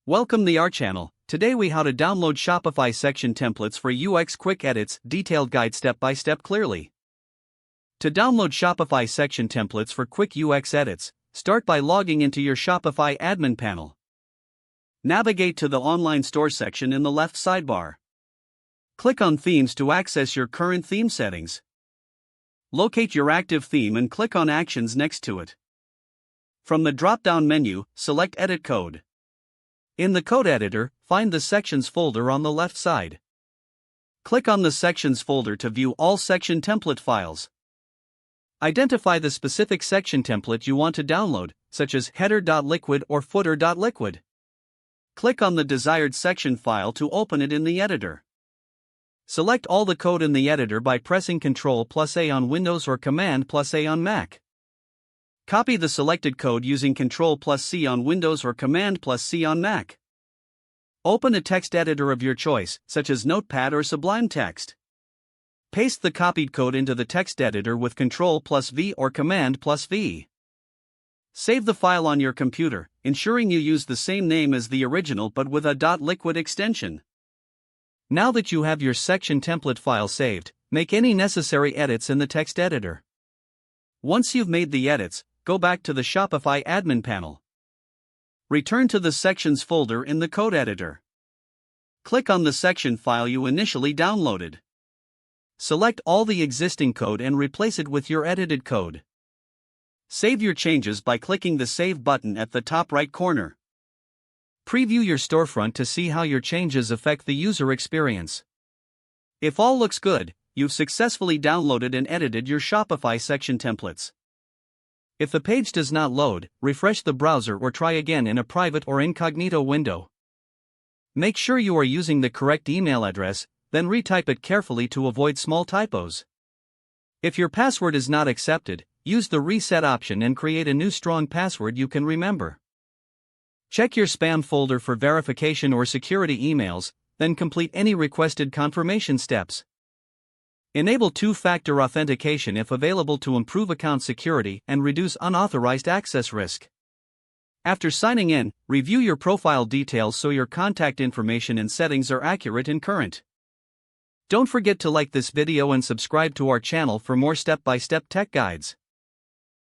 Welcome to our channel. Today we how to download Shopify section templates for UX quick edits, detailed guide step by step clearly. To download Shopify section templates for quick UX edits, start by logging into your Shopify admin panel. Navigate to the online store section in the left sidebar. Click on themes to access your current theme settings. Locate your active theme and click on actions next to it. From the drop-down menu, select edit code. In the code editor, find the sections folder on the left side. Click on the sections folder to view all section template files. Identify the specific section template you want to download, such as header.liquid or footer.liquid. Click on the desired section file to open it in the editor. Select all the code in the editor by pressing Ctrl+A on Windows or Command+A on Mac. Copy the selected code using Ctrl+C on Windows or Command+C on Mac. Open a text editor of your choice, such as Notepad or Sublime Text. Paste the copied code into the text editor with Ctrl+V or Command+V. Save the file on your computer, ensuring you use the same name as the original but with a .liquid extension. Now that you have your section template file saved, make any necessary edits in the text editor. Once you've made the edits, go back to the Shopify admin panel. Return to the sections folder in the code editor. Click on the section file you initially downloaded. Select all the existing code and replace it with your edited code. Save your changes by clicking the Save button at the top right corner. Preview your storefront to see how your changes affect the user experience. If all looks good, you've successfully downloaded and edited your Shopify section templates. If the page does not load, refresh the browser or try again in a private or incognito window. Make sure you are using the correct email address, then retype it carefully to avoid small typos. If your password is not accepted, use the reset option and create a new strong password you can remember. Check your spam folder for verification or security emails, then complete any requested confirmation steps. Enable two-factor authentication if available to improve account security and reduce unauthorized access risk. After signing in, review your profile details so your contact information and settings are accurate and current. Don't forget to like this video and subscribe to our channel for more step-by-step tech guides.